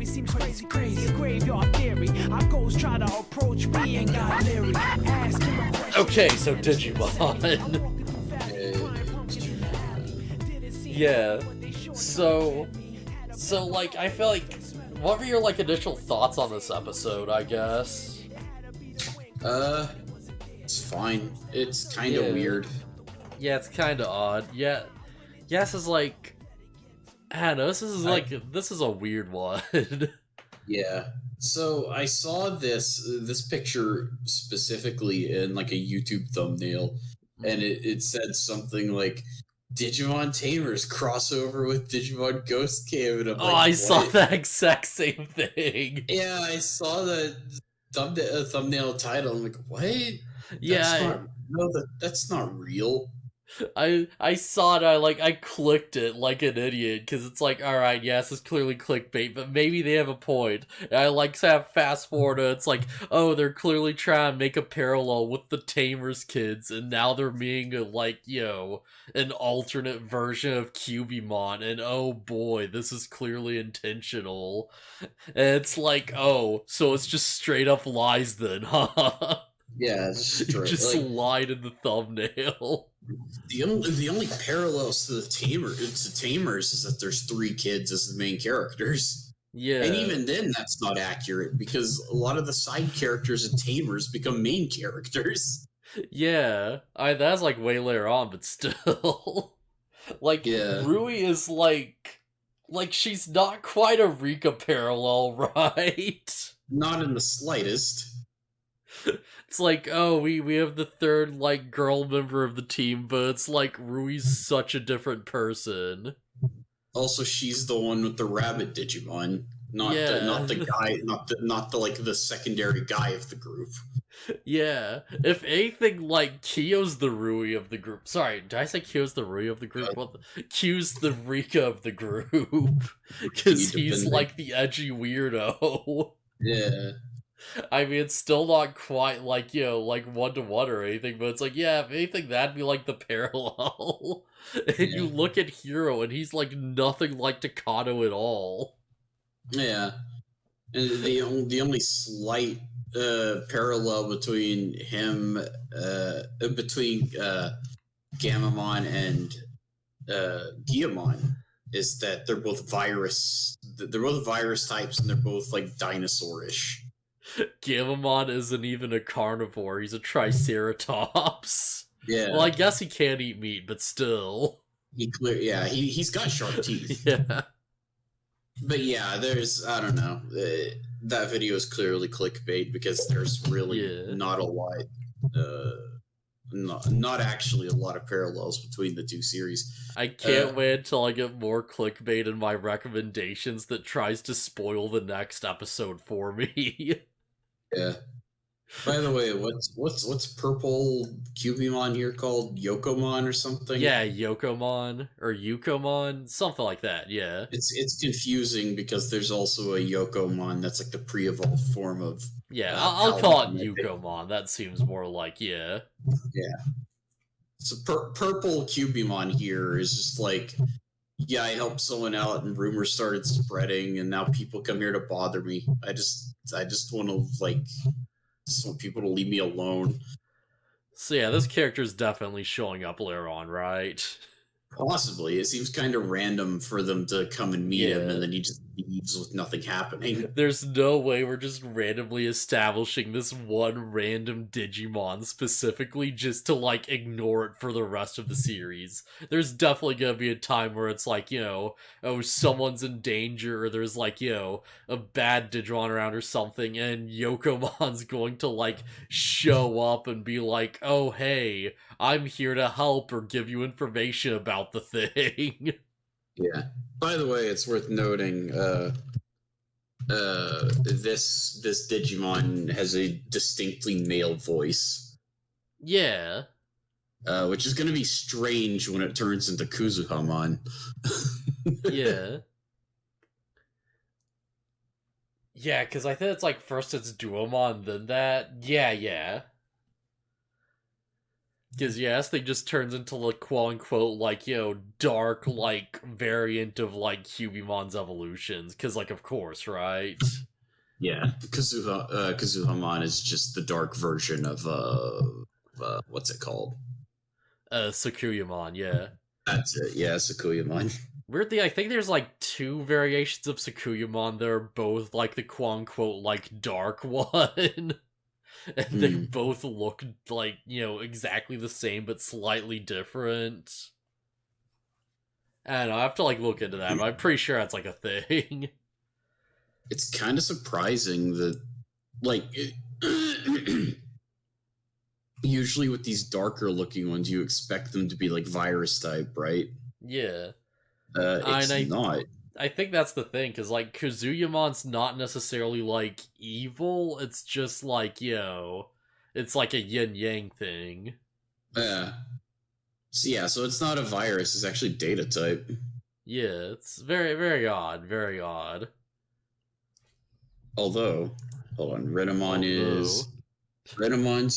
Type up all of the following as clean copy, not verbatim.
me seems crazy, crazy. A graveyard theory. Our ghosts try to approach me and got leery. Ask him a question. Okay, so Digimon. Yeah. So like, I feel like, what were your, like, initial thoughts on this episode, I guess? It's fine. It's kind of weird. Yeah, it's kind of odd. Yeah. Yes, is like, I don't know, this is a weird one. Yeah. So I saw this picture specifically in like a YouTube thumbnail, and it said something like Digimon Tamers crossover with Digimon Ghost Cam, and I'm like, I saw that exact same thing. Yeah, I saw the thumbnail title. I'm like, what? Yeah, That's not real. I saw it, I clicked it like an idiot, because it's like, alright, yes, it's clearly clickbait, but maybe they have a point. And I have fast forward, it's like, oh, they're clearly trying to make a parallel with the Tamers kids, and now they're being, an alternate version of Cubimon, and oh boy, this is clearly intentional. And it's like, oh, so it's just straight up lies then, huh? Yeah, just lied in the thumbnail. The only parallels to Tamers is that there's 3 kids as the main characters. Yeah. And even then, that's not accurate, because a lot of the side characters in Tamers become main characters. Yeah. That's like way later on, but still. Yeah. Rui is like she's not quite a Rika parallel, right? Not in the slightest. It's like, oh, we have the third, girl member of the team, but it's like Rui's such a different person. Also, she's the one with the rabbit Digimon, not the guy, not the secondary guy of the group. Yeah. If anything, Kyo's the Rui of the group. Sorry, did I say Kyo's the Rui of the group? Kyo's the Rika of the group. Because he's, the edgy weirdo. Yeah. I mean, it's still not quite one-to-one or anything, but it's like, yeah, if anything, that'd be the parallel. And you look at Hero, and he's nothing like Takano at all. Yeah. And the only slight parallel between him, between Gamamon and Guillamon is that they're both virus types, and they're both dinosaur-ish. Gamamon isn't even a carnivore, he's a Triceratops. Yeah. Well, I guess he can't eat meat, but still. He's got sharp teeth. Yeah. But yeah, there's, I don't know, that video is clearly clickbait, because there's really not a lot, not actually a lot of parallels between the 2 series. I can't wait until I get more clickbait in my recommendations that tries to spoil the next episode for me. Yeah. By the way, what's purple Cubimon here called? Yokomon or something? Yeah, Yokomon or Yukomon, something like that. Yeah. It's confusing because there's also a Yokomon that's the pre-evolved form of. Yeah, I'll call it Yukomon. That seems more yeah. Yeah. So purple Cubimon here is just I helped someone out and rumors started spreading, and now people come here to bother me. I just want to just want people to leave me alone. So yeah, this character's definitely showing up later on, right? Possibly. It seems kind of random for them to come and meet him, and then he just leaves with nothing happening. There's no way we're just randomly establishing this one random Digimon specifically just to, ignore it for the rest of the series. There's definitely gonna be a time where it's oh, someone's in danger, or there's, a bad Digimon around or something, and Yokomon's going to, show up and be oh, hey, I'm here to help or give you information about the thing. Yeah. By the way, it's worth noting, this Digimon has a distinctly male voice. Yeah. Which is going to be strange when it turns into Kuzuhamon. Yeah. Yeah, because I think it's first it's Duomon, then that. Yeah. Because yes, they just turns into like quote unquote like dark like variant of like Cubimon's evolutions. Because like of course, right? Yeah, Kazuhamon is just the dark version of what's it called? Sakuyamon, yeah. That's it. Yeah, Sakuyamon. Weirdly, I think there's like 2 variations of Sakuyamon that are both like the quote unquote like dark one. And they both look like, exactly the same but slightly different. I don't know, I have to like look into that, but I'm pretty sure that's like a thing. It's kind of surprising that, like, usually with these darker looking ones, you expect them to be like virus type, right? Yeah. It's not. I think that's the thing, because like Kazuyamon's not necessarily like evil, it's just like, it's like a yin yang thing. So it's not a virus, it's actually data type. Yeah, it's very, very odd, very odd. Although, hold on, Renamon's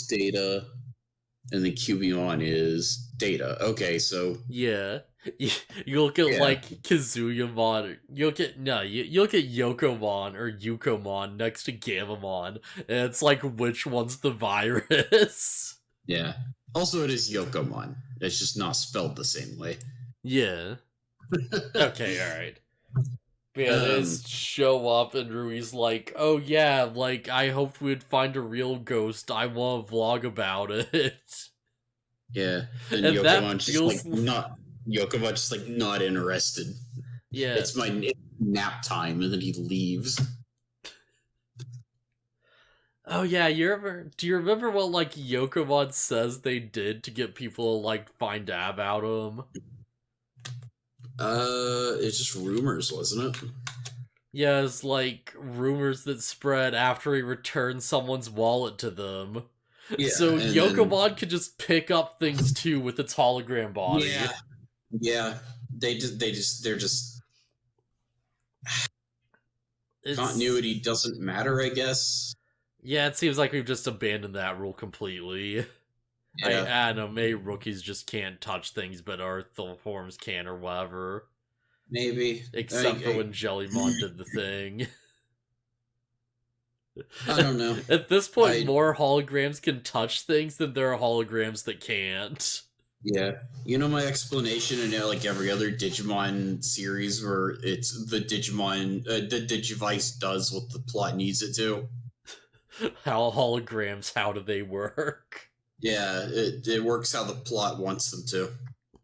data, and the Cubimon is data. Okay, so yeah, you look at like Kazuyamon. You look at Yokomon or Yukomon next to Gamamon, and it's like which one's the virus? Yeah. Also, it is Yokomon. It's just not spelled the same way. Yeah. Okay, all right. But yeah, they just show up and Rui's like, oh yeah, like, I hoped we'd find a real ghost. I want to vlog about it. Yeah. And Yokomon's just like not interested. Yeah. It's my nap time, and then he leaves. Oh yeah, do you remember what like Yokomon says they did to get people to like find out about him? It's just rumors, wasn't it? Yeah, it's like rumors that spread after he returned someone's wallet to them. Yeah, so Yokomon could just pick up things too with its hologram body. Yeah. They're just continuity doesn't matter, I guess. Yeah, it seems like we've just abandoned that rule completely. Yeah. I don't know, maybe rookies just can't touch things, but Earth forms can or whatever. Maybe. Except for when Jellymon did the thing. I don't know. At this point, more holograms can touch things than there are holograms that can't. Yeah. You know my explanation in like every other Digimon series where it's the Digimon, the Digivice does what the plot needs it to. How do they work? Yeah, it works how the plot wants them to.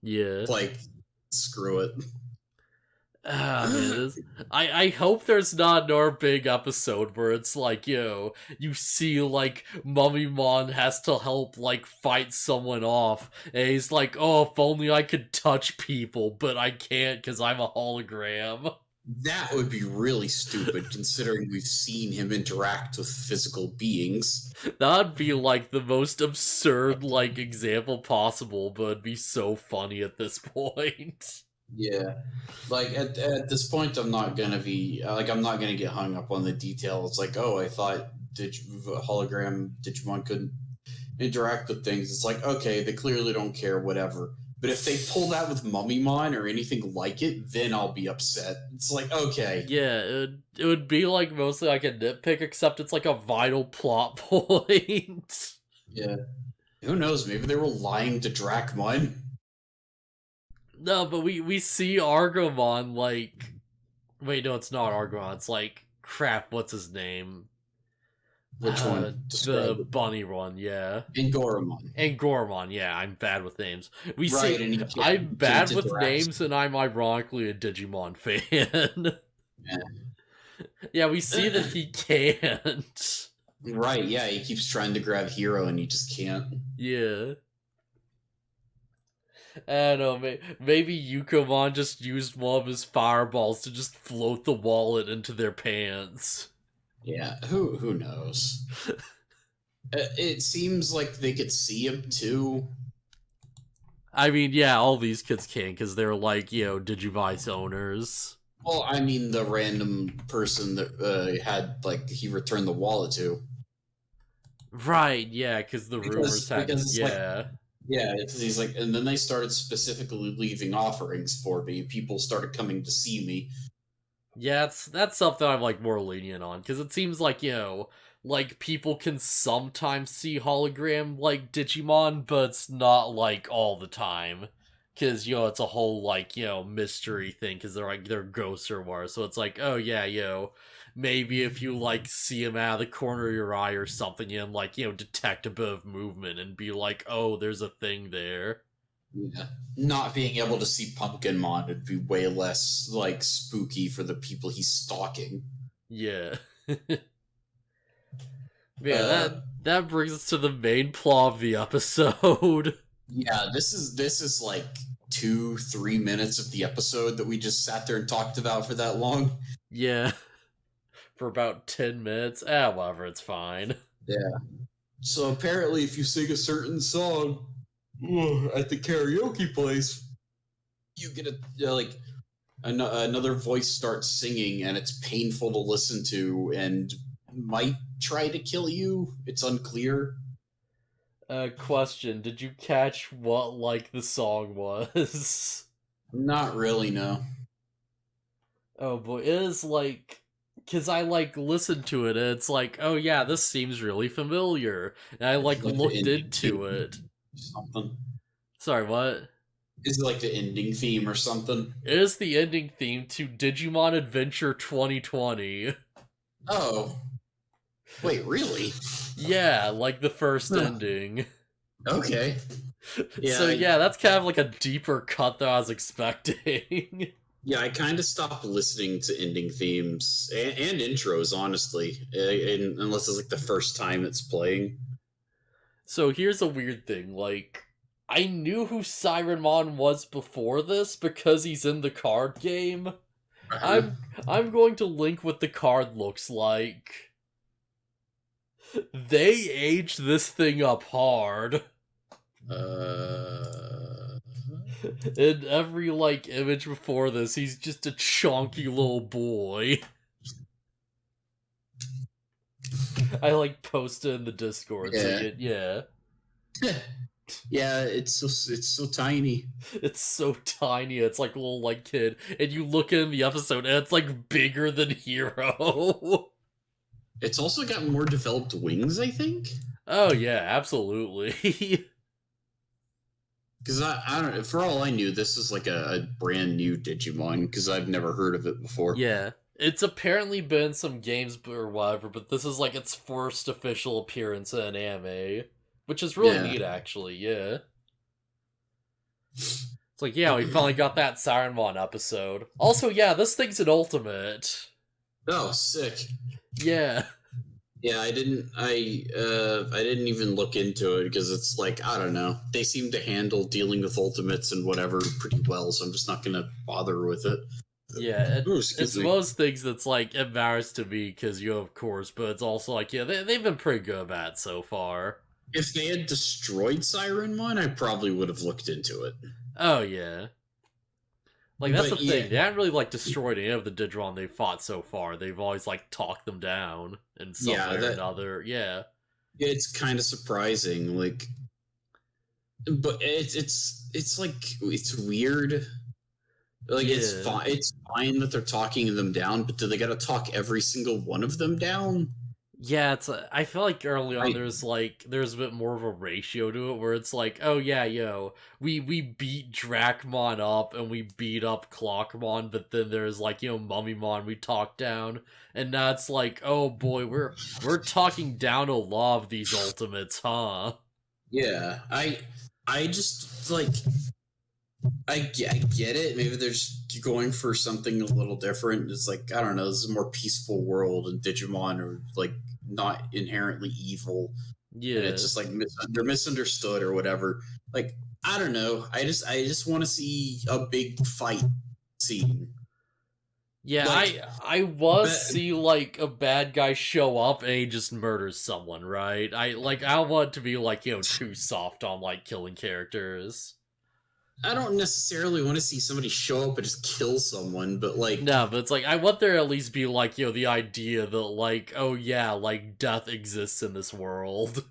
Yeah. Like, screw it. Man, I hope there's not another big episode where it's like, you see, like, Mummymon has to help, like, fight someone off, and he's like, oh, if only I could touch people, but I can't because I'm a hologram. That would be really stupid, considering we've seen him interact with physical beings. That'd be, like, the most absurd, like, example possible, but it'd be so funny at this point. Yeah, like at this point, I'm not gonna get hung up on the details. Like, oh, I thought hologram Digimon couldn't interact with things. It's like, okay, they clearly don't care, whatever. But if they pull that with Mummymon or anything like it, then I'll be upset. It's like, okay, yeah, it would be like mostly like a nitpick, except it's like a vital plot point. Yeah, who knows? Maybe they were lying to Dracmon. No, but we see Argomon, like... Wait, no, it's not Argomon. It's like... Crap, what's his name? Which one? The bunny one, yeah. Angoramon, yeah, I'm bad with names. I'm bad with names, and I'm ironically a Digimon fan. Yeah, we see that he can't. Right, yeah, he keeps trying to grab Hero, and he just can't. Yeah. I don't know, maybe Yukomon just used one of his fireballs to just float the wallet into their pants. Yeah, who knows? It seems like they could see him too. I mean, yeah, all these kids can, because they're like, Digivice owners. Well, I mean, the random person that had, like, he returned the wallet to. Right, yeah, because the rumors had, yeah. Yeah, he's like, and then they started specifically leaving offerings for me. People started coming to see me. Yeah, that's something I'm like more lenient on, because it seems like, like people can sometimes see hologram like Digimon, but it's not like all the time. Because, it's a whole like, mystery thing, because they're ghosts or more. So it's like, oh yeah, maybe if you like see them out of the corner of your eye or something, you can like, detect a bit of movement and be like, oh, there's a thing there. Yeah. Not being able to see Pumpkinmon would be way less like spooky for the people he's stalking. Yeah. Man, Uh, that brings us to the main plot of the episode. yeah, this is like 2-3 minutes of the episode that we just sat there and talked about for that long. Yeah, for about 10 minutes. Whatever, it's fine. Yeah. So apparently, if you sing a certain song at the karaoke place, you get another voice starts singing, and it's painful to listen to, and might try to kill you. It's unclear. Question, did you catch what, like, the song was? Not really, no. Oh boy, it is like... Because I, like, listened to it, and it's like, oh yeah, this seems really familiar. And I, like, Like looked into it. Something. Sorry, what? Is it like the ending theme or something? It is the ending theme to Digimon Adventure 2020. Oh. Wait, really? Yeah, like the first ending. Okay. Yeah, So yeah, that's kind of like a deeper cut than I was expecting. Yeah, I kind of stopped listening to ending themes and intros, honestly, unless it's like the first time it's playing. So here's a weird thing, like, I knew who Sirenmon was before this because he's in the card game. I'm going to link what the card looks like. They aged this thing up hard. In every, like, image before this, he's just a chonky little boy. I, like, posted in the Discord, Yeah. Yeah, it's so tiny. It's so tiny, it's like a little, like, kid. And you look in the episode, and it's, like, bigger than Hero. It's also got more developed wings, I think. Oh, yeah, absolutely. Because I don't know, for all I knew, this is like a brand new Digimon, because I've never heard of it before. Yeah. It's apparently been some games or whatever, but this is like its first official appearance in an anime. Which is really neat, actually, yeah. It's like, yeah, we finally got that Sirenmon episode. Also, yeah, this thing's an ultimate. Oh, sick. Yeah. Yeah, I didn't even look into it because it's like, I don't know. They seem to handle dealing with ultimates and whatever pretty well, so I'm just not gonna bother with it. Yeah, it's one of those things that's like, it matters to me because of course, but it's also like, yeah, they've been pretty good about it so far. If they had destroyed Sirenmon, I probably would have looked into it. Oh, yeah. Like, that's the thing. They haven't really, like, destroyed any of the Digimon they've fought so far. They've always, like, talked them down in some way or another. Yeah. It's kind of surprising, like... But it's like... It's weird. Like, it's fine that they're talking them down, but do they gotta talk every single one of them down? Yeah, I feel like early on there's a bit more of a ratio to it where it's like, oh yeah, we beat Dracmon up and we beat up Clockmon, but then there's like, Mummymon we talked down, and now it's like, oh boy, we're talking down a lot of these ultimates, huh? Yeah, I just like I get it. Maybe they're just going for something a little different. It's like, I don't know, this is a more peaceful world, and Digimon are like not inherently evil. Yeah, and it's just like they're misunderstood or whatever. Like, I don't know. I just want to see a big fight scene. Yeah, like, I see like a bad guy show up and he just murders someone, right? I want it to be like, too soft on like killing characters. I don't necessarily want to see somebody show up and just kill someone, but like... No, but it's like, I want there at least be like, the idea that like, oh yeah, like death exists in this world.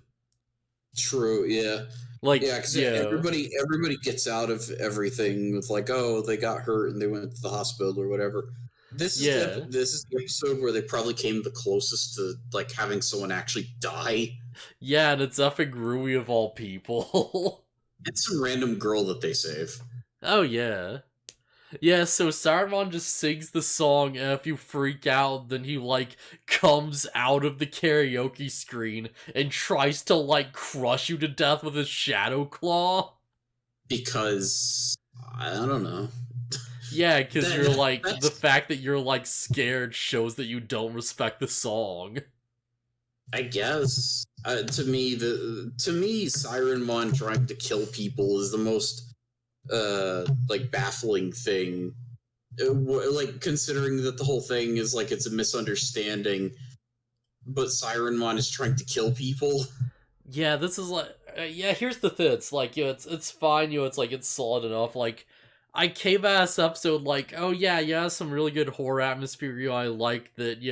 True, yeah. Like, Yeah, because everybody gets out of everything with like, oh, they got hurt and they went to the hospital or whatever. This is the episode where they probably came the closest to like having someone actually die. Yeah, and it's effing Rui of all people. It's some random girl that they save. Oh yeah. Yeah, so Saruman just sings the song, and if you freak out, then he, like, comes out of the karaoke screen and tries to, like, crush you to death with his shadow claw. Because, I don't know. Yeah, because you're, like, the fact that you're, like, scared shows that you don't respect the song. I guess. To me, Sirenmon trying to kill people is the most like baffling thing, like considering that the whole thing is like it's a misunderstanding, but Sirenmon is trying to kill people. Yeah, this is like yeah. Here's the thing: it's like it's fine. It's like it's solid enough. Like I came at this episode like, oh yeah, some really good horror atmosphere. I like that.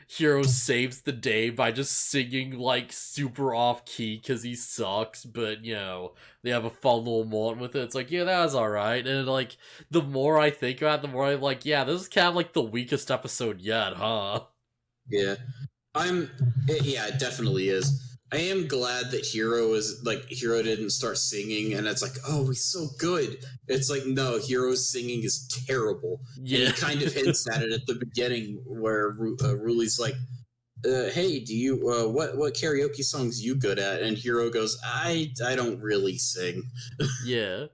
Hero saves the day by just singing like super off key because he sucks, but they have a fun little moment with it. It's like, yeah, that was alright. And like the more I think about it, the more I'm like, yeah, this is kind of like the weakest episode yet, huh? Yeah. It definitely is. I am glad that Hero didn't start singing and it's like, oh, he's so good. It's like, no, Hero's singing is terrible. Yeah. And he kind of hints at it at the beginning where Ruli's like, hey, do you, what karaoke songs you good at? And Hero goes, I don't really sing. Yeah.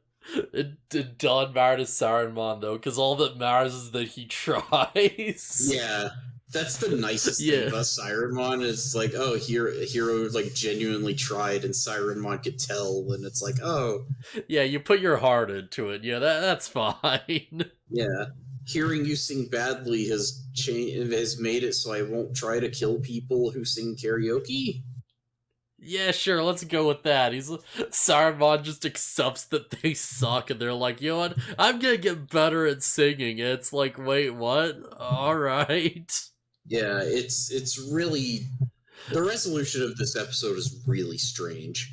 It doesn't matter to Saruman though, because all that matters is that he tries. Yeah. That's the nicest thing about Sirenmon is like, oh, Hero like genuinely tried and Sirenmon could tell, and it's like, oh. Yeah, you put your heart into it. Yeah, that's fine. Yeah. Hearing you sing badly has made it so I won't try to kill people who sing karaoke. Yeah, sure, let's go with that. Saruman just accepts that they suck, and they're like, you know what, I'm gonna get better at singing. And it's like, wait, what? Alright. Yeah, it's really... The resolution of this episode is really strange.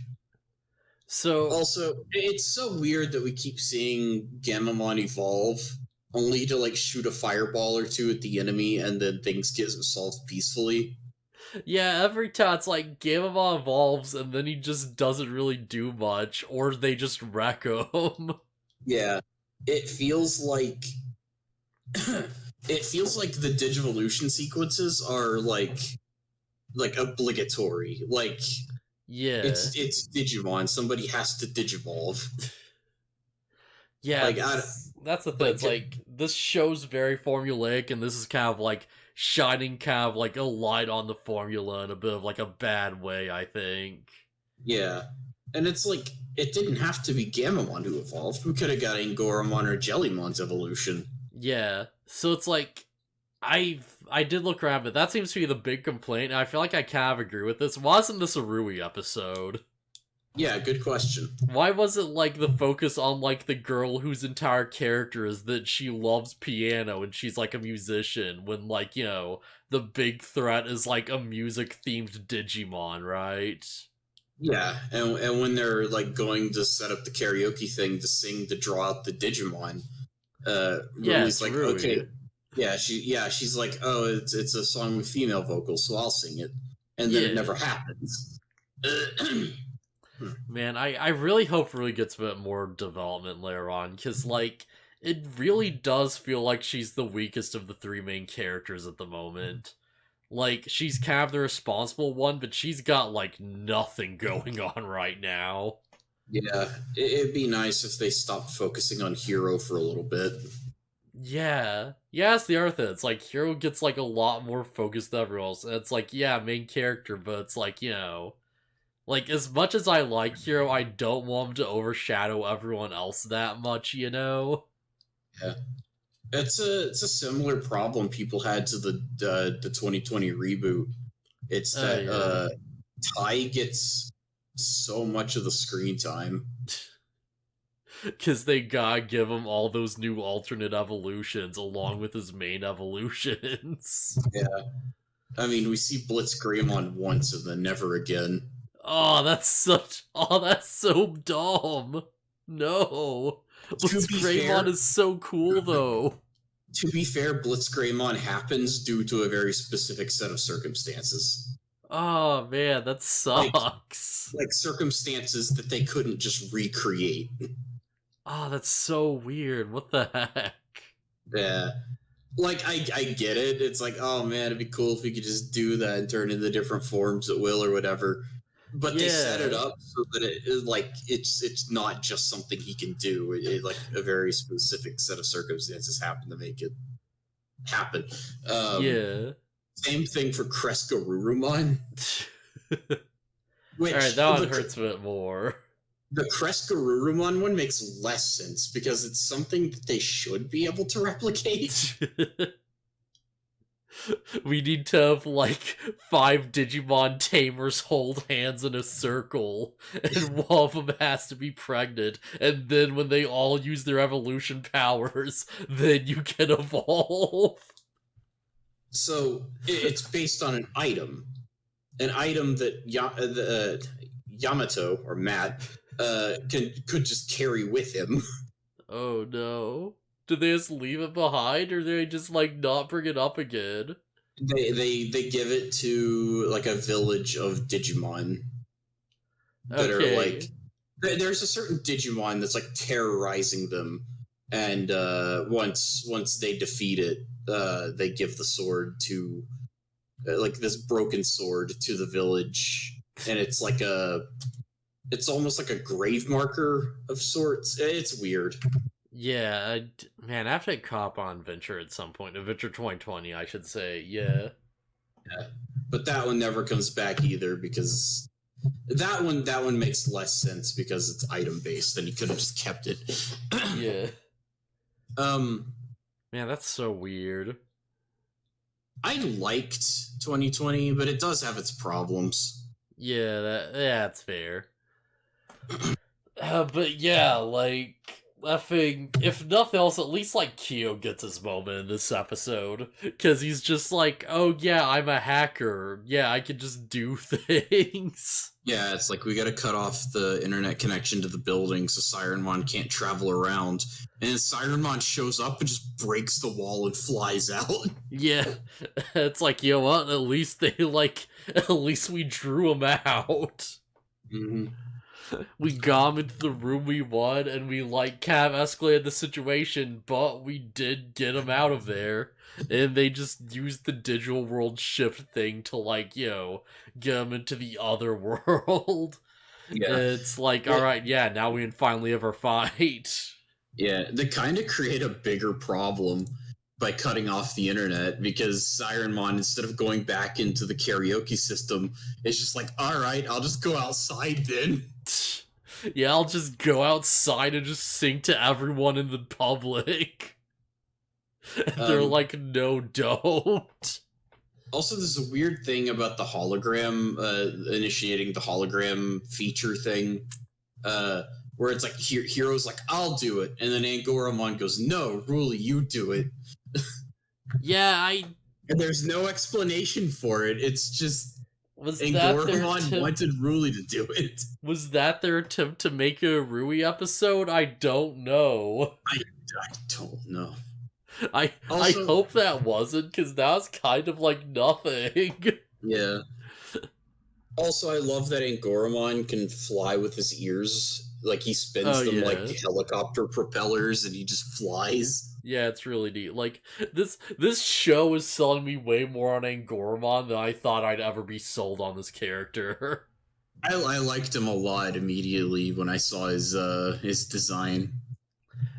So... Also, it's so weird that we keep seeing Gamamon evolve, only to, like, shoot a fireball or two at the enemy, and then things get solved peacefully. Yeah, every time it's like Gamamon evolves, and then he just doesn't really do much, or they just wreck him. Yeah, it feels like... It feels like the Digivolution sequences are like obligatory. Like, yeah, it's Digimon. Somebody has to digivolve. Yeah, like, that's the thing. It's like this show's very formulaic, and this is kind of like shining kind of like a light on the formula in a bit of like a bad way, I think. Yeah, and it's like it didn't have to be Gamamon who evolved. We could have got Angoramon or Jellymon's evolution. Yeah, so it's like, I did look around, but that seems to be the big complaint, and I feel like I kind of agree with this. Wasn't this a Rui episode? Yeah, good question. Why wasn't, like, the focus on, like, the girl whose entire character is that she loves piano and she's, like, a musician, when, like, the big threat is, like, a music-themed Digimon, right? Yeah, and when they're, like, going to set up the karaoke thing to sing to draw out the Digimon... Rui's like, Rui. okay, she's like, oh, it's a song with female vocals, so I'll sing it, and then it never happens. Man, I really hope Rui gets a bit more development later on, because like it really does feel like she's the weakest of the three main characters at the moment. Like, she's kind of the responsible one, but she's got like nothing going on right now. Yeah, it'd be nice if they stopped focusing on Hero for a little bit. Yeah. Yeah, it's the other thing. It's like, Hero gets, like, a lot more focused than everyone else. And it's like, yeah, main character, but it's like, like, as much as I like Hero, I don't want him to overshadow everyone else that much, Yeah. It's a similar problem people had to the 2020 reboot. It's that Tai gets so much of the screen time. Because they gotta give him all those new alternate evolutions along with his main evolutions. Yeah. I mean, we see Blitzgreymon once and then never again. Oh, that's so dumb. No. Blitzgreymon is so cool, though. To be fair, Blitzgreymon happens due to a very specific set of circumstances. Oh, man, that sucks. Like circumstances that they couldn't just recreate. Oh, that's so weird. What the heck? Yeah. Like, I get it. It's like, oh man, it'd be cool if we could just do that and turn into different forms at will or whatever. But they set it up so that it's not just something he can do. Like a very specific set of circumstances happen to make it happen. Yeah. Same thing for Crescarurumon. Alright, that one hurts a bit more. The Crescarurumon one makes less sense because it's something that they should be able to replicate. We need to have, like, 5 Digimon tamers hold hands in a circle, and one of them has to be pregnant, and then when they all use their evolution powers, then you can evolve. So, it's based on an item that Yamato, or Matt, could just carry with him. Oh no. Did they just leave it behind, or did they just, like, not bring it up again? They give it to, like, a village of Digimon that are, like... There's a certain Digimon that's, like, terrorizing them, and once they defeat it, they give the sword to... like, this broken sword to the village, and it's like it's almost like a grave marker of sorts. It's weird. Yeah, man, I have to cop on Venture at some point. Adventure 2020, I should say, yeah. Yeah. But that one never comes back either, because that one makes less sense because it's item-based, and he could have just kept it. Yeah. Man, that's so weird. I liked 2020, but it does have its problems. Yeah, that's fair. But yeah, like, if nothing else, at least, like, Kyo gets his moment in this episode. Because he's just like, oh yeah, I'm a hacker. Yeah, I can just do things. Yeah, it's like, we gotta cut off the internet connection to the building so Sirenmon can't travel around. And then Sirenmon shows up and just breaks the wall and flies out. Yeah, it's like, you know what, at least we drew him out. Mm-hmm. We got him into the room we wanted, and we, like, kind of escalated the situation, but we did get him out of there. And they just used the digital world shift thing to, like, you know, get him into the other world. Yeah. It's like, alright, yeah, now we can finally ever fight. Yeah, they kind of create a bigger problem by cutting off the internet, because Sirenmon, instead of going back into the karaoke system, is just like, alright, I'll just go outside then. Yeah, I'll just go outside and just sing to everyone in the public. And they're like, no, don't. Also, there's a weird thing about the hologram, initiating the hologram feature thing, where it's like, Hero's like, I'll do it, and then Angoramon goes, no, Ruli, you do it. Yeah, And there's no explanation for it, it's just... Was Angoramon wanted Ruli to do it. Was that their attempt to make a Rui episode? I don't know. I don't know. I hope that wasn't, because that was kind of like nothing. Yeah. Also, I love that Angoramon can fly with his ears. Like, he spins them like helicopter propellers, and he just flies. Yeah, it's really neat. Like, this show is selling me way more on Angoramon than I thought I'd ever be sold on this character. I liked him a lot immediately when I saw his design.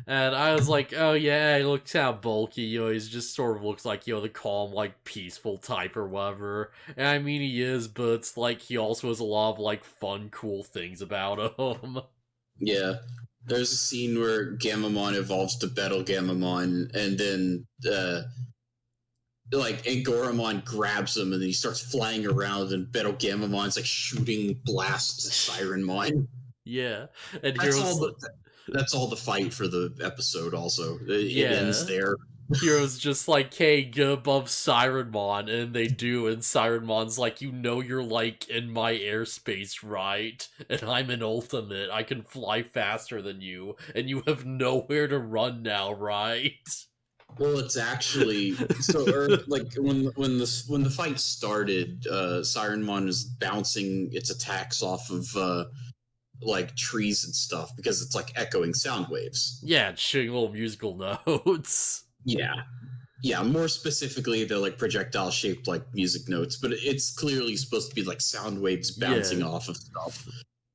And I was like, oh yeah, he looks kind of bulky, you know, he's just sort of looks like, you know, the calm, like, peaceful type or whatever. And I mean, he is, but it's like, he also has a lot of, like, fun, cool things about him. Yeah. There's a scene where Gamamon evolves to BattleGamamon, and then, like, Angoramon grabs him, and then he starts flying around, and BattleGamamon's, like, shooting blasts at Sirenmon. Yeah. And that's all the fight for the episode, also. It ends there. Hero's just like, hey, get above Sirenmon, and they do, and Sirenmon's like, you know you're, like, in my airspace, right? And I'm an ultimate, I can fly faster than you, and you have nowhere to run now, right? Well, it's actually like when the fight started, Sirenmon is bouncing its attacks off of like trees and stuff because it's like echoing sound waves. Yeah, it's shooting little musical notes. Yeah, more specifically, they're like projectile shaped like music notes, but it's clearly supposed to be like sound waves bouncing off of stuff.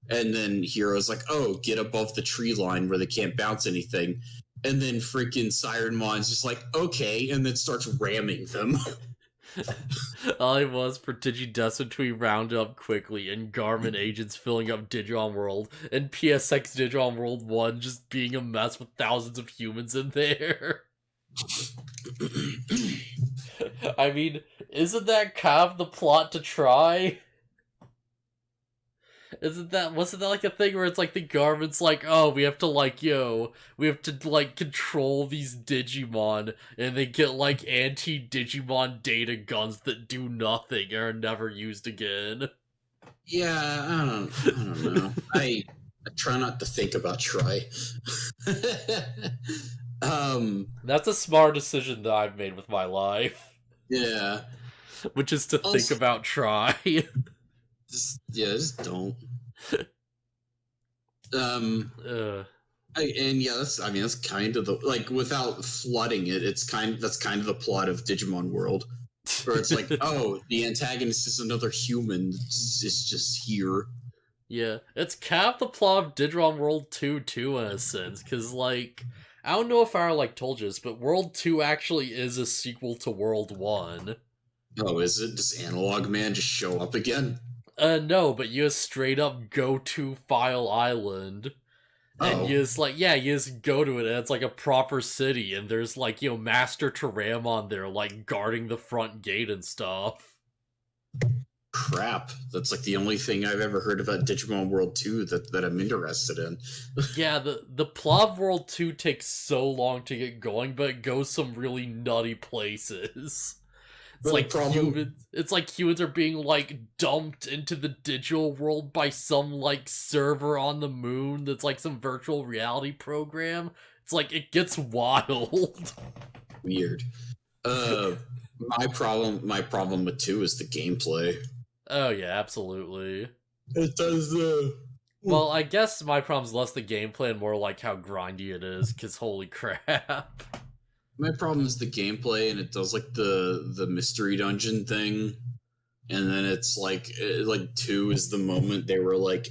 And then Hero's like, oh, get above the tree line where they can't bounce anything. And then freaking Sirenmon's just like, okay, and then starts ramming them. All it was for Digidestined round up quickly, and Garmin agents filling up Digimon World, and PSX Digimon World 1 just being a mess with thousands of humans in there. I mean, isn't that kind of the plot to try? Wasn't that like a thing where it's like the Garmin's like, oh, we have to like control these Digimon, and they get like anti-Digimon data guns that do nothing and are never used again. Yeah, I don't know. I try not to think about try. That's a smart decision that I've made with my life. Yeah. Which is to think about try. Just don't. That's kind of the, like, without flooding it, that's kind of the plot of Digimon World, where it's like, oh, the antagonist is another human, it's just here. Yeah, it's kind of the plot of Digimon World 2 too, in a sense, because, like, I don't know if I, like, told you this, but World 2 actually is a sequel to World 1. Oh, is it? Does Analog Man just show up again? No, but you just straight up go to File Island. And you just go to it, and it's like a proper city, and there's, like, Master Tyramon there, like, guarding the front gate and stuff. Crap. That's, like, the only thing I've ever heard about Digimon World 2 that I'm interested in. Yeah, the plot of World 2 takes so long to get going, but it goes some really nutty places. It's like humans are being, like, dumped into the digital world by some, like, server on the moon that's like some virtual reality program. It's like, it gets wild. Weird. My problem with 2 is the gameplay. Oh yeah, absolutely. It does, Well, I guess my problem's less the gameplay and more like how grindy it is, because holy crap. My problem is the gameplay, and it does like the mystery dungeon thing, and then it's like 2 is the moment they were like,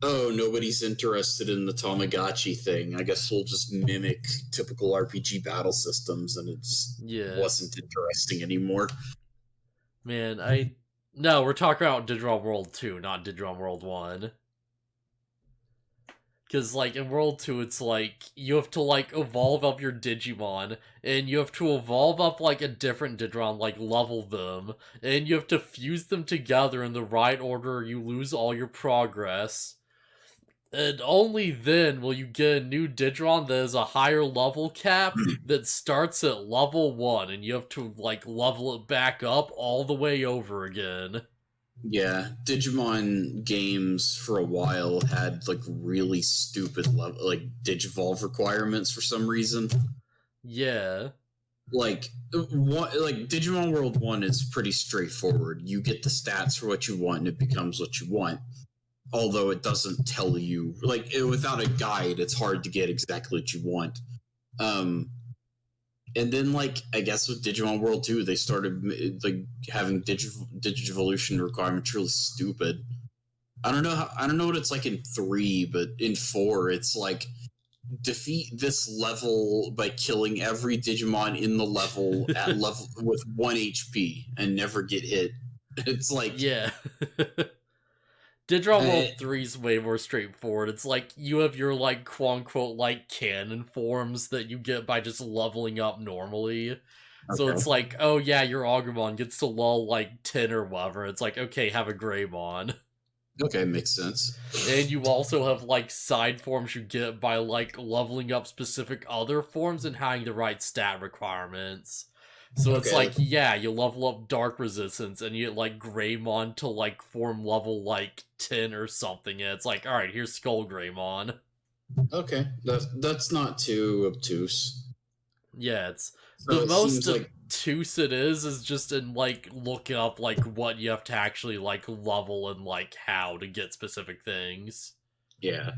oh, nobody's interested in the Tamagotchi thing. I guess we'll just mimic typical RPG battle systems, and it just wasn't interesting anymore. Man, no, we're talking about Digimon World 2, not Digimon World 1. Because, like, in World 2, it's like, you have to, like, evolve up your Digimon, and you have to evolve up, like, a different Digimon, like, level them, and you have to fuse them together in the right order or you lose all your progress. And only then will you get a new Digimon that is a higher level cap that starts at level 1, and you have to, like, level it back up all the way over again. Yeah, Digimon games for a while had like really stupid Digivolve requirements for some reason. Yeah. Like Digimon World 1 is pretty straightforward. You get the stats for what you want and it becomes what you want. Although it doesn't tell you, like, without a guide, it's hard to get exactly what you want. And then, like, I guess with Digimon World 2, they started, like, having Digivolution requirements really stupid. I don't know what it's like in 3, but in 4, it's like, defeat this level by killing every Digimon in the level at level with 1 HP and never get hit. It's like... Yeah. Digimon World 3 is way more straightforward. It's like, you have your, like, quote-unquote, like, canon forms that you get by just leveling up normally. Okay. So it's like, oh yeah, your Agumon gets to level, like, 10 or whatever. It's like, okay, have a Greymon. Okay, makes sense. And you also have, like, side forms you get by, like, leveling up specific other forms and having the right stat requirements. So it's Okay. like, yeah, you level up Dark Resistance and you get, like, Greymon to, like, form level, like, 10 or something. And it's like, alright, here's Skull Greymon. Okay, that's not too obtuse. Yeah, it's So the it most seems like obtuse it is just in, like, looking up, like, what you have to actually, like, level and, like, how to get specific things. yeah.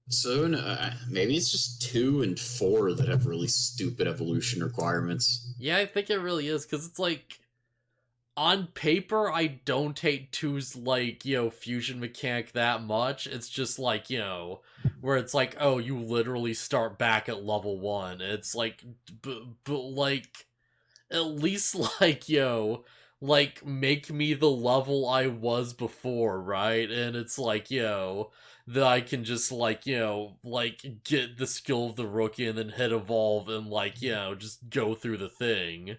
So maybe it's just 2 and 4 that have really stupid evolution requirements. Yeah, I think it really is, because it's like, on paper, I don't hate two's, like, fusion mechanic that much. It's just like, where it's like, oh, you literally start back at level 1. It's like, but like, at least, like, like, make me the level I was before, right? And it's like, that I can just, like, like, get the skill of the rookie and then hit evolve and, like, just go through the thing.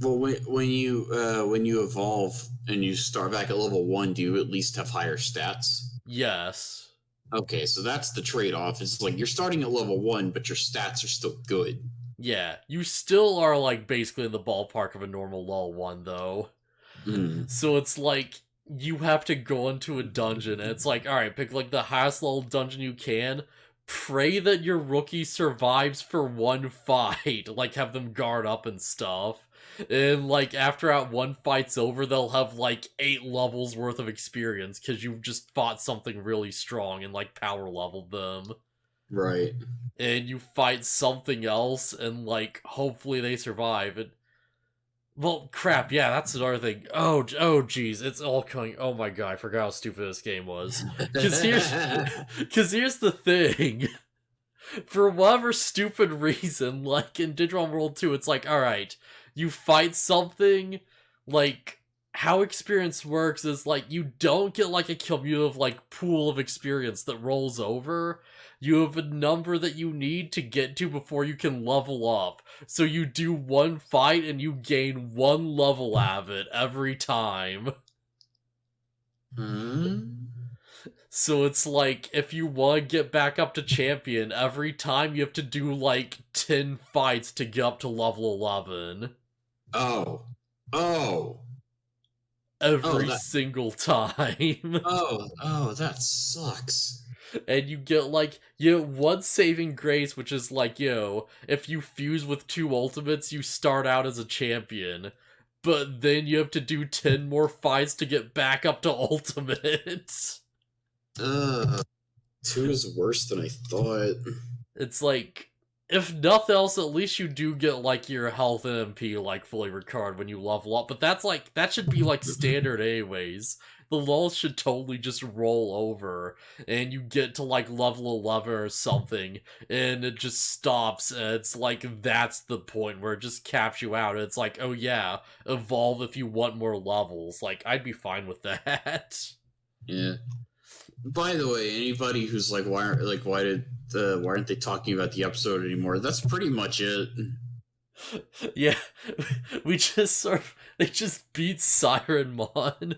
Well, when you evolve and you start back at level 1, do you at least have higher stats? Yes. Okay, so that's the trade-off. It's like you're starting at level 1, but your stats are still good. Yeah, you still are, like, basically in the ballpark of a normal level 1, though. Hmm. So it's like, you have to go into a dungeon, and it's like, alright, pick, like, the highest level dungeon you can, pray that your rookie survives for one fight, like, have them guard up and stuff, and, like, after that one fight's over, they'll have, like, 8 levels worth of experience, because you've just fought something really strong and, like, power leveled them. Right. And you fight something else, and, like, hopefully they survive. And, well, crap, yeah, that's another thing. Oh, jeez, it's all coming. Oh my god, I forgot how stupid this game was. Because here's the thing. For whatever stupid reason, like in Digimon World 2, it's like, alright, you fight something, like, how experience works is, like, you don't get, like, a cumulative, like, pool of experience that rolls over. You have a number that you need to get to before you can level up. So you do one fight and you gain one level out of it every time. Hmm? So it's like, if you want to get back up to champion, every time you have to do, like, 10 fights to get up to level 11. Oh. Oh. Oh, Every that. single time. Oh, that sucks. And you get, like, one saving grace, which is like, if you fuse with 2 ultimates, you start out as a champion. But then you have to do 10 more fights to get back up to ultimate. 2 is worse than I thought. It's like, if nothing else, at least you do get, like, your health and MP, like, fully recovered when you level up. But that's, like, that should be, like, standard anyways. The lulls should totally just roll over, and you get to, like, level 11 or something, and it just stops, and it's like, that's the point where it just caps you out. It's like, oh yeah, evolve if you want more levels. Like, I'd be fine with that. Yeah. By the way, anybody who's like, why aren't they talking about the episode anymore? That's pretty much it. Yeah, we just they just beat Siren Mon.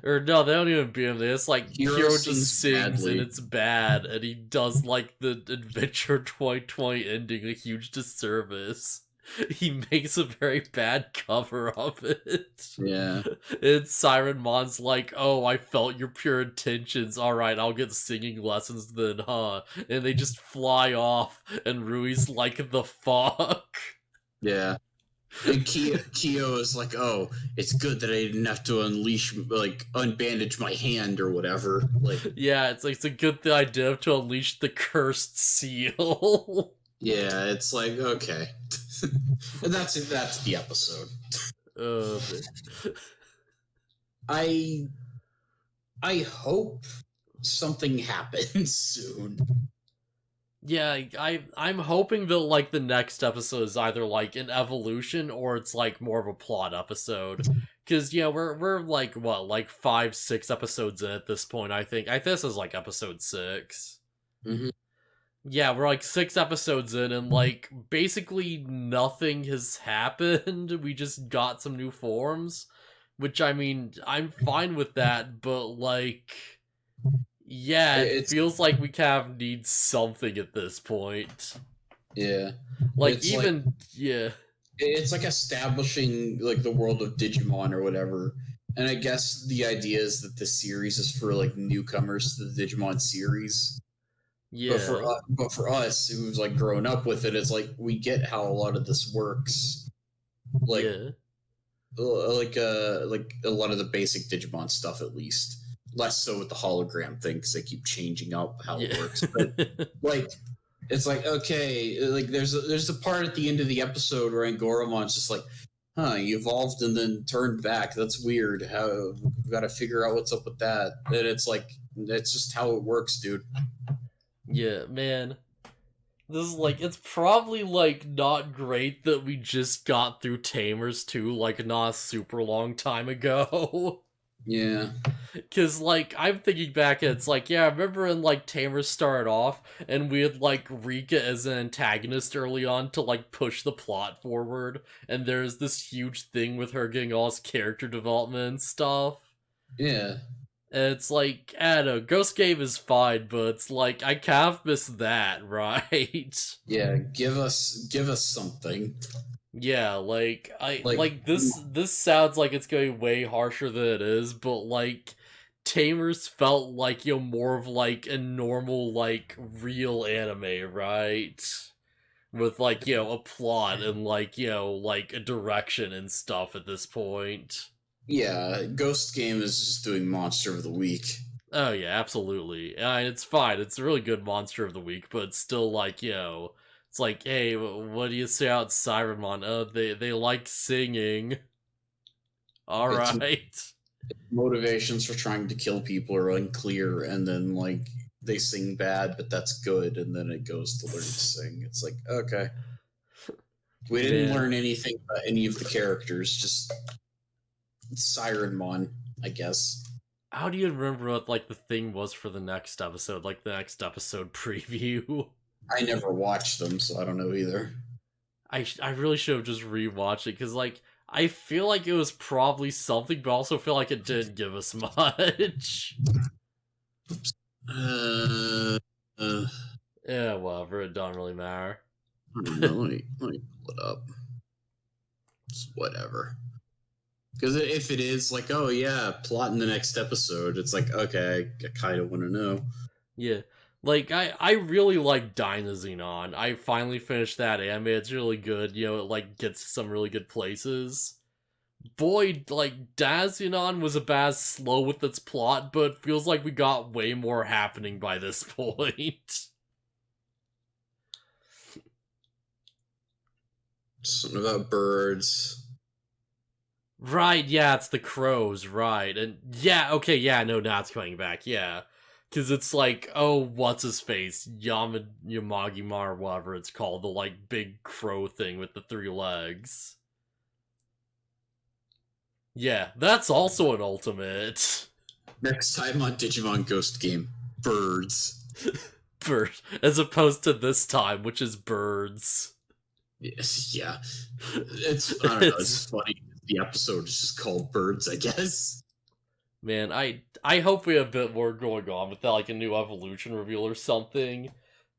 Or no, they don't even beat him. They just, like, Hero just sings badly. and it's bad, and he does, like, the Adventure 2020 ending a huge disservice. He makes a very bad cover of it. Yeah. And Siren Mon's like, oh, I felt your pure intentions. Alright, I'll get singing lessons then, huh? And they just fly off, and Rui's like, the fuck? Yeah. And Kyo is like, oh, it's good that I didn't have to unbandage my hand or whatever. Like, yeah, it's like, it's a good idea to unleash the cursed seal. yeah, it's like, okay. And that's the episode. I hope something happens soon. Yeah, I'm hoping that, like, the next episode is either, like, an evolution or it's, like, more of a plot episode. Because, we're like, what, like 5-6 episodes in at this point, I think. This is, like, episode 6. Mm-hmm. Yeah, we're, like, 6 episodes in, and, like, basically nothing has happened. We just got some new forms. Which, I mean, I'm fine with that, but, like, yeah, it feels like we kind of need something at this point. Yeah. Like, It's even, yeah. It's like establishing, like, the world of Digimon or whatever. And I guess the idea is that this series is for, like, newcomers to the Digimon series. Yeah. But for us, who's, like, grown up with it, it's like, we get how a lot of this works. Like, yeah. like a lot of the basic Digimon stuff, at least. Less so with the hologram thing, because they keep changing up how it works. But, like, it's like, okay, like, there's a part at the end of the episode where Angoromon's just like, you evolved and then turned back. That's weird. How we've got to figure out what's up with that. And it's like, that's just how it works, dude. Yeah, man. This is, like, it's probably, like, not great that we just got through Tamers 2, like, not a super long time ago. Yeah. Because, like, I'm thinking back, it's like, yeah, I remember when, like, Tamers started off, and we had, like, Rika as an antagonist early on to, like, push the plot forward, and there's this huge thing with her getting all this character development and stuff. Yeah. And it's like, I don't know, Ghost Game is fine, but it's like, I kind of miss that, right? Yeah, give us something. Yeah, like, this sounds like it's going way harsher than it is, but, like, Tamers felt like, you know, more of, like, a normal, like, real anime, right? With, like, you know, a plot and, like, you know, like, a direction and stuff at this point. Yeah, Ghost Game is just doing Monster of the Week. Oh, yeah, absolutely. It's fine. It's a really good Monster of the Week, but it's still, like, you know, it's like, hey, what do you say out Sirenmon? Oh, they like singing. Alright. Motivations for trying to kill people are unclear, and then, like, they sing bad, but that's good, and then it goes to learn to sing. It's like, okay. We didn't learn anything about any of the characters, just Sirenmon, I guess. How do you remember what, like, the thing was for the next episode? Like, the next episode preview? I never watched them, so I don't know either. I really should have just rewatched it, because, like, I feel like it was probably something, but I also feel like it didn't give us much. Yeah, whatever, it don't really matter. I don't know, let me pull it up. It's whatever. Because if it is like, oh yeah, plot in the next episode, it's like, okay, I kind of want to know. Yeah. Like, I really like Dynazenon. I finally finished that anime. It's really good. You know, it, like, gets to some really good places. Boy, like, Dynazenon was about as slow with its plot, but it feels like we got way more happening by this point. Something about birds. Right, yeah, it's the crows, right. And, yeah, okay, yeah, no, now it's coming back, yeah. Because it's like, oh, what's his face? Yamagima or whatever it's called, the, like, big crow thing with the 3 legs. Yeah, that's also an ultimate. Next time on Digimon Ghost Game, birds. Bird, as opposed to this time, which is birds. Yes, yeah. It's, I don't know, it's funny. The episode is just called Birds, I guess. Man, I hope we have a bit more going on with that, like a new evolution reveal or something.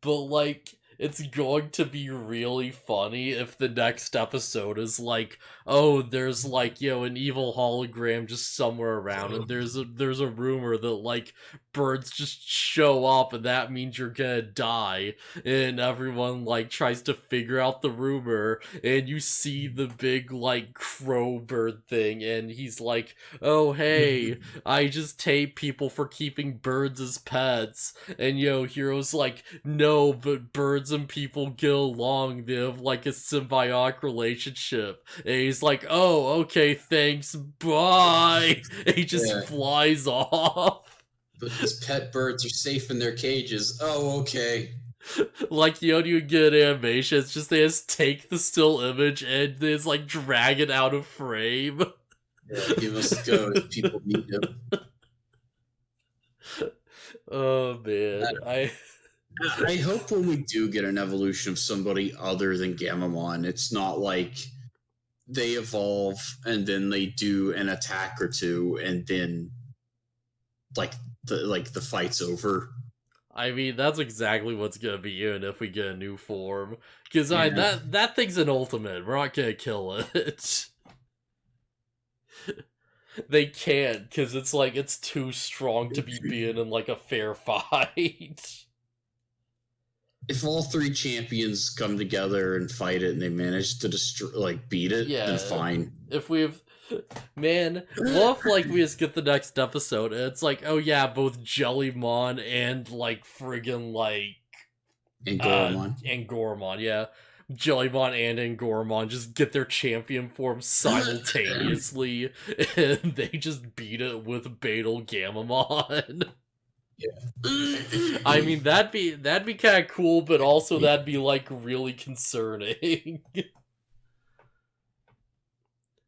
But, like, it's going to be really funny if the next episode is like, oh, there's, like, you know, an evil hologram just somewhere around, and there's a rumor that, like, birds just show up, and that means you're gonna die, and everyone, like, tries to figure out the rumor, and you see the big, like, crow bird thing, and he's like, oh, hey, I just hate people for keeping birds as pets, and, you know, Hero's like, no, but birds and people get along, they have, like, a symbiotic relationship, and he's like, oh, okay, thanks, bye, and he just flies off. But his pet birds are safe in their cages. Oh, okay. Like, you know, you get animation, it's just they just take the still image and they just, like, drag it out of frame. Yeah, he must go if people need him. Oh, man. I hope when we do get an evolution of somebody other than Gamamon, it's not like they evolve and then they do an attack or two, and then the fight's over. I mean, that's exactly what's gonna be in if we get a new form. Because Yeah. that thing's an ultimate. We're not gonna kill it. They can't, because it's like, it's too strong to be being in like a fair fight. If all three champions come together and fight it and they manage to beat it, Yeah. then fine. If we've... Man, what if, like, we just get the next episode and it's like, oh yeah, both Jellymon and, like, friggin', like... Angoromon, yeah. Jellymon and Angoromon just get their champion forms simultaneously, and they just beat it with Beetle Gamamon. Yeah. I mean, that'd be kind of cool, but also that'd be, like, really concerning.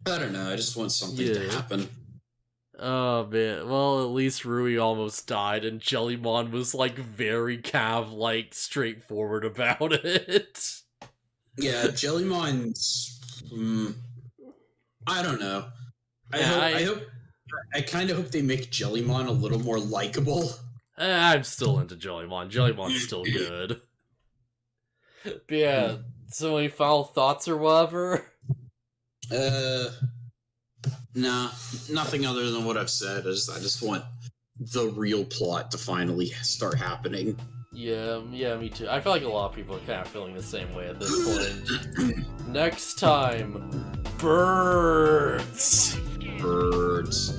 I don't know, I just want something to happen. Oh man, well, at least Rui almost died, and Jellymon was, like, very kind of, like, straightforward about it. Yeah, Jellymon's... I don't know. I kind of hope they make Jellymon a little more likable. I'm still into Jellymon. Jellymon's still good. But yeah, so any final thoughts or whatever? Nah, nothing other than what I've said. I just want the real plot to finally start happening. Yeah, me too. I feel like a lot of people are kind of feeling the same way at this point. Next time, birds. Birds.